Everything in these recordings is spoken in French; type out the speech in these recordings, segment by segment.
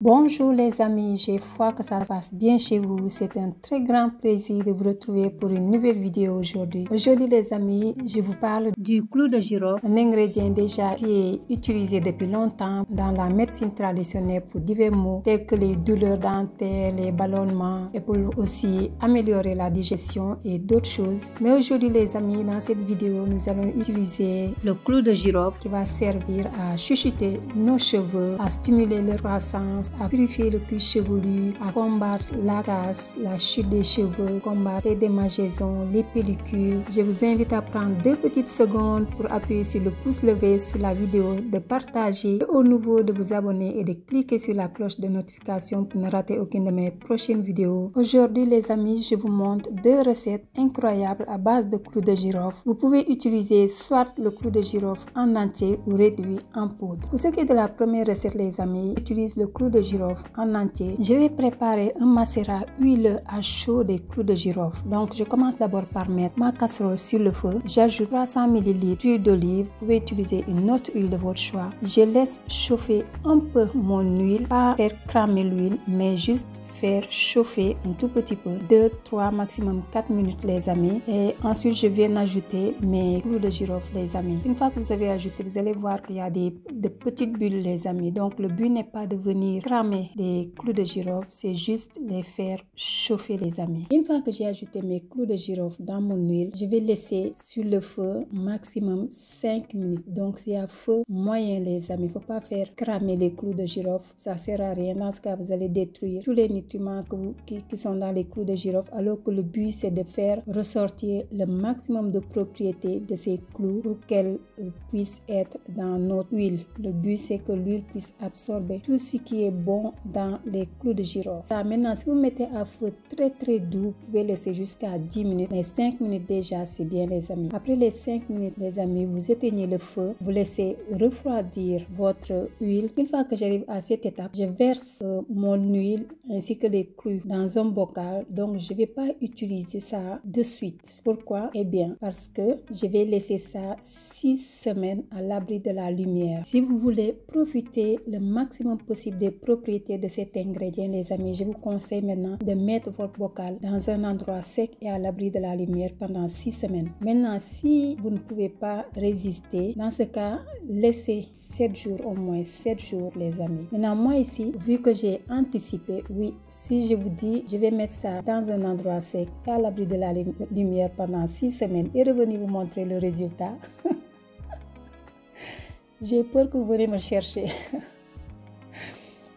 Bonjour les amis, j'ai foi que ça se passe bien chez vous. C'est un très grand plaisir de vous retrouver pour une nouvelle vidéo aujourd'hui. Aujourd'hui les amis, je vous parle du clou de girofle, un ingrédient déjà qui est utilisé depuis longtemps dans la médecine traditionnelle pour divers maux tels que les douleurs dentaires, les ballonnements et pour aussi améliorer la digestion et d'autres choses. Mais aujourd'hui les amis, dans cette vidéo, nous allons utiliser le clou de girofle qui va servir à chuchoter nos cheveux, à stimuler leur croissance, à purifier le cuir chevelu, à combattre la casse, la chute des cheveux, combattre les démangeaisons, les pellicules. Je vous invite à prendre 2 petites secondes pour appuyer sur le pouce levé sur la vidéo, de partager et au nouveau de vous abonner et de cliquer sur la cloche de notification pour ne rater aucune de mes prochaines vidéos. Aujourd'hui les amis, je vous montre 2 recettes incroyables à base de clou de girofle. Vous pouvez utiliser soit le clou de girofle en entier ou réduit en poudre. Pour ce qui est de la première recette les amis, j'utilise le clou de girofle en entier. Je vais préparer un macérat huileux à chaud des clous de girofle. Donc je commence d'abord par mettre ma casserole sur le feu. J'ajoute 300 ml d'huile d'olive. Vous pouvez utiliser une autre huile de votre choix. Je laisse chauffer un peu mon huile, pas faire cramer l'huile, mais juste faire chauffer un tout petit peu, 2, 3, maximum 4 minutes les amis. Et ensuite je viens ajouter mes clous de girofle les amis. Une fois que vous avez ajouté, vous allez voir qu'il y a de petites bulles les amis. Donc le but n'est pas de venir cramer des clous de girofle, c'est juste les faire chauffer les amis. Une fois que j'ai ajouté mes clous de girofle dans mon huile, je vais laisser sur le feu maximum 5 minutes. Donc c'est à feu moyen les amis. Il ne faut pas faire cramer les clous de girofle, ça ne sert à rien. Dans ce cas, vous allez détruire tous les nutriments qui sont dans les clous de girofle, alors que le but c'est de faire ressortir le maximum de propriétés de ces clous pour qu'elles puissent être dans notre huile. Le but c'est que l'huile puisse absorber tout ce qui est bon dans les clous de girofle. Là, maintenant, si vous mettez à feu très doux, vous pouvez laisser jusqu'à 10 minutes, mais 5 minutes déjà c'est bien les amis. Après les 5 minutes les amis, vous éteignez le feu, vous laissez refroidir votre huile. Une fois que j'arrive à cette étape, je verse mon huile ainsi que les clous dans un bocal. Donc je ne vais pas utiliser ça de suite. Pourquoi? Eh bien parce que je vais laisser ça 6 semaines à l'abri de la lumière. Si vous voulez profiter le maximum possible des propriétés de cet ingrédient les amis, je vous conseille maintenant de mettre votre bocal dans un endroit sec et à l'abri de la lumière pendant 6 semaines. Maintenant, si vous ne pouvez pas résister, dans ce cas, laissez 7 jours au moins, 7 jours les amis. Maintenant, moi ici, vu que j'ai anticipé, oui, si je vous dis, je vais mettre ça dans un endroit sec et à l'abri de la lumière pendant 6 semaines et revenir vous montrer le résultat. J'ai peur que vous venez me chercher.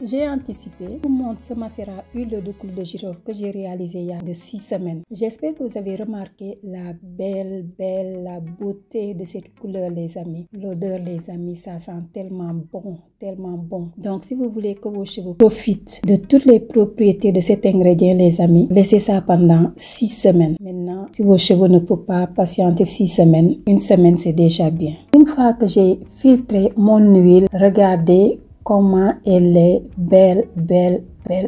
J'ai anticipé. Je vous montre ce macérat huileux de clou de girofle que j'ai réalisé il y a de 6 semaines. J'espère que vous avez remarqué la la beauté de cette couleur les amis. L'odeur les amis, ça sent tellement bon, tellement bon. Donc si vous voulez que vos cheveux profitent de toutes les propriétés de cet ingrédient les amis, laissez ça pendant 6 semaines. Maintenant, si vos cheveux ne peuvent pas patienter 6 semaines, 1 semaine c'est déjà bien. Une fois que j'ai filtré mon huile, regardez comment elle est belle.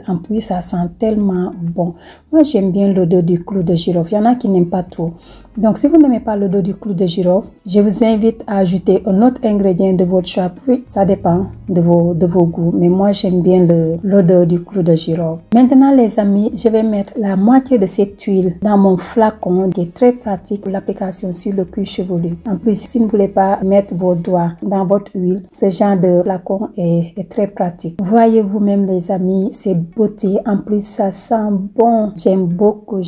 En plus, ça sent tellement bon. Moi, j'aime bien l'odeur du clou de girofle. Il y en a qui n'aiment pas trop. Donc, si vous n'aimez pas l'odeur du clou de girofle, je vous invite à ajouter un autre ingrédient de votre choix. Puis, ça dépend de vos goûts. Mais moi, j'aime bien l'odeur du clou de girofle. Maintenant, les amis, je vais mettre la moitié de cette huile dans mon flacon qui est très pratique pour l'application sur le cuir chevelu. En plus, si vous ne voulez pas mettre vos doigts dans votre huile, ce genre de flacon est très pratique. Voyez vous-même, les amis, cette beauté. En plus, ça sent bon. J'aime beaucoup.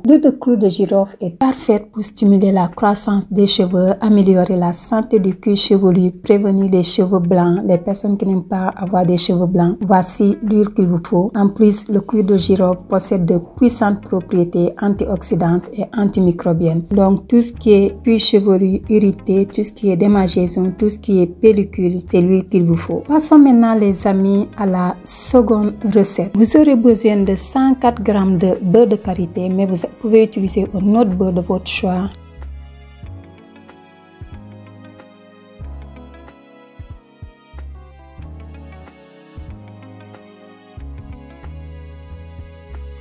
L'huile de clou de girofle est parfaite pour stimuler la croissance des cheveux, améliorer la santé du cuir chevelu, prévenir les cheveux blancs, les personnes qui n'aiment pas avoir des cheveux blancs. Voici l'huile qu'il vous faut. En plus, le clou de girofle possède de puissantes propriétés antioxydantes et antimicrobiennes. Donc, tout ce qui est cuir chevelu irrité, tout ce qui est démangeaison, tout ce qui est pellicule, c'est l'huile qu'il vous faut. Passons maintenant, les amis, à la seconde recette. Vous aurez besoin de 104 g de beurre de karité, mais vous pouvez utiliser un autre beurre de votre choix.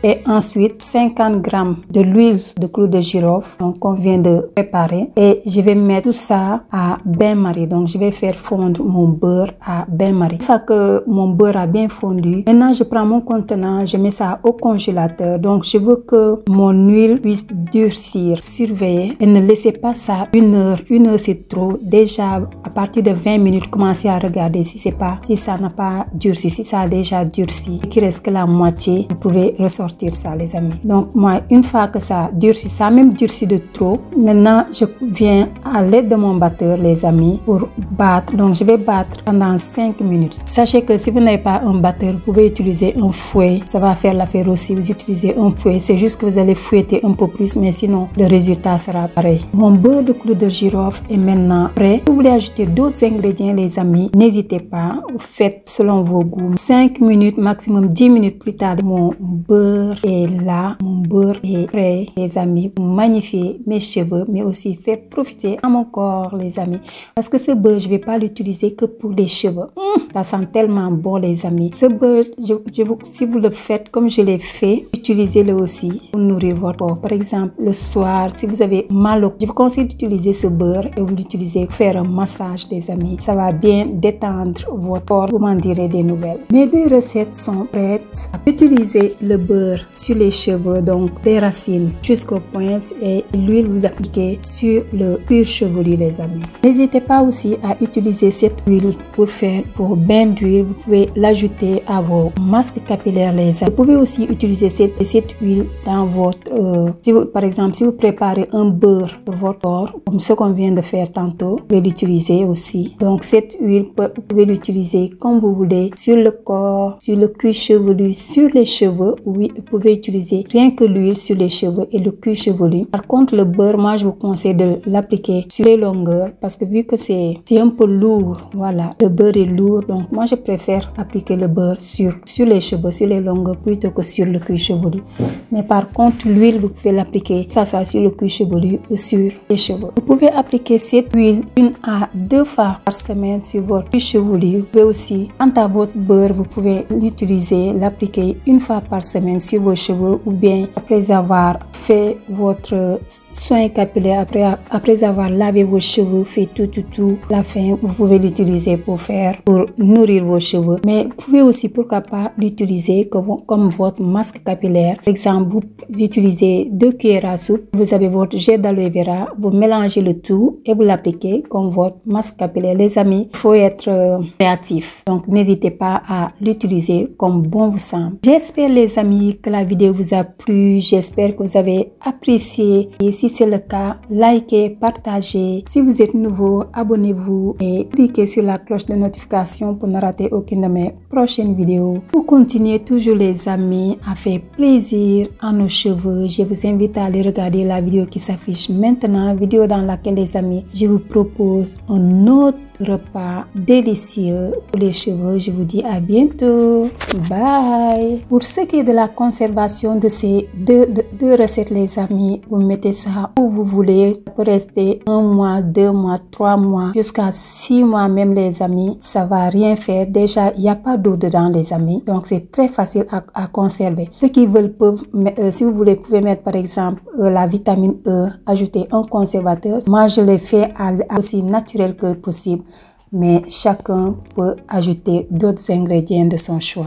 et ensuite 50 g de l'huile de clou de girofle donc qu'on vient de préparer, et je vais mettre tout ça à bain-marie. Donc je vais faire fondre mon beurre à bain-marie. Une fois que mon beurre a bien fondu, maintenant je prends mon contenant, je mets ça au congélateur. Donc je veux que mon huile puisse durcir. Surveillez et ne laissez pas ça 1 heure. 1 heure c'est trop. Déjà à partir de 20 minutes, commencez à regarder si ça n'a pas durci. Si ça a déjà durci, qu'il reste que la moitié, vous pouvez ressortir ça les amis. Donc moi, une fois que ça durcit, ça a même durci de trop. Maintenant je viens à l'aide de mon batteur les amis pour battre. Donc je vais battre pendant 5 minutes. Sachez que si vous n'avez pas un batteur, vous pouvez utiliser un fouet, ça va faire l'affaire aussi. Vous utilisez un fouet, c'est juste que vous allez fouetter un peu plus, mais sinon le résultat sera pareil. Mon beurre de clou de girofle est maintenant prêt. Si vous voulez ajouter d'autres ingrédients les amis, n'hésitez pas, faites selon vos goûts. 5 minutes maximum, 10 minutes plus tard, mon beurre est là, mon beurre est prêt les amis, pour magnifier mes cheveux, mais aussi faire profiter à mon corps les amis, parce que ce beurre je vais pas l'utiliser que pour les cheveux. Ça sent tellement bon les amis. Ce beurre, si vous le faites comme je l'ai fait, utilisez-le aussi pour nourrir votre corps. Par exemple le soir, si vous avez mal au corps, je vous conseille d'utiliser ce beurre et vous l'utilisez pour faire un massage les amis. Ça va bien détendre votre corps. Vous m'en direz des nouvelles. Mes 2 recettes sont prêtes. Utilisez le beurre sur les cheveux, donc des racines jusqu'aux pointes, et l'huile vous appliquez sur le cuir chevelu les amis. N'hésitez pas aussi à utiliser cette huile pour bain d'huile. Vous pouvez l'ajouter à vos masques capillaires les amis. Vous pouvez aussi utiliser cette huile dans votre par exemple si vous préparez un beurre pour votre corps comme ce qu'on vient de faire tantôt, vous pouvez l'utiliser aussi. Donc cette huile, vous pouvez l'utiliser comme vous voulez, sur le corps, sur le cuir chevelu, sur les cheveux. Oui, vous pouvez utiliser rien que l'huile sur les cheveux et le cuir chevelu. Par contre le beurre, moi je vous conseille de l'appliquer sur les longueurs, parce que vu que c'est un peu lourd, voilà, le beurre est lourd, donc moi je préfère appliquer le beurre sur les cheveux, sur les longueurs, plutôt que sur le cuir chevelu. Mais par contre l'huile, vous pouvez l'appliquer, que ça soit sur le cuir chevelu ou sur les cheveux. Vous pouvez appliquer cette huile 1 à 2 fois par semaine sur votre cuir chevelu. Vous pouvez aussi, quant à votre beurre, vous pouvez l'utiliser, l'appliquer 1 fois par semaine sur vos cheveux, ou bien après avoir fait votre soin capillaire, après avoir lavé vos cheveux, fait tout la fin, vous pouvez l'utiliser pour nourrir vos cheveux. Mais vous pouvez aussi, pourquoi pas, l'utiliser comme votre masque capillaire. Par exemple, vous utilisez 2 cuillères à soupe, vous avez votre gel d'aloe vera, vous mélangez le tout et vous l'appliquez comme votre masque capillaire. Les amis, il faut être créatif, donc n'hésitez pas à l'utiliser comme bon vous semble. J'espère les amis que la vidéo vous a plu, j'espère que vous avez apprécié, et si c'est le cas, likez, partagez. Si vous êtes nouveau, abonnez-vous et cliquez sur la cloche de notification pour ne rater aucune de mes prochaines vidéos. Pour continuer toujours les amis à faire plaisir à nos cheveux, je vous invite à aller regarder la vidéo qui s'affiche maintenant, vidéo dans laquelle les amis, je vous propose un autre repas délicieux pour les cheveux. Je vous dis à bientôt. Bye. Pour ce qui est de la conservation de ces deux recettes les amis, vous mettez ça où vous voulez. Ça peut rester 1 mois, 2 mois, 3 mois, jusqu'à 6 mois même les amis. Ça va rien faire. Déjà, il n'y a pas d'eau dedans les amis. Donc c'est très facile à conserver. Ceux qui veulent peuvent, si vous voulez, pouvez mettre par exemple la vitamine E, ajouter un conservateur. Moi je l'ai fait aussi naturel que possible. Mais chacun peut ajouter d'autres ingrédients de son choix.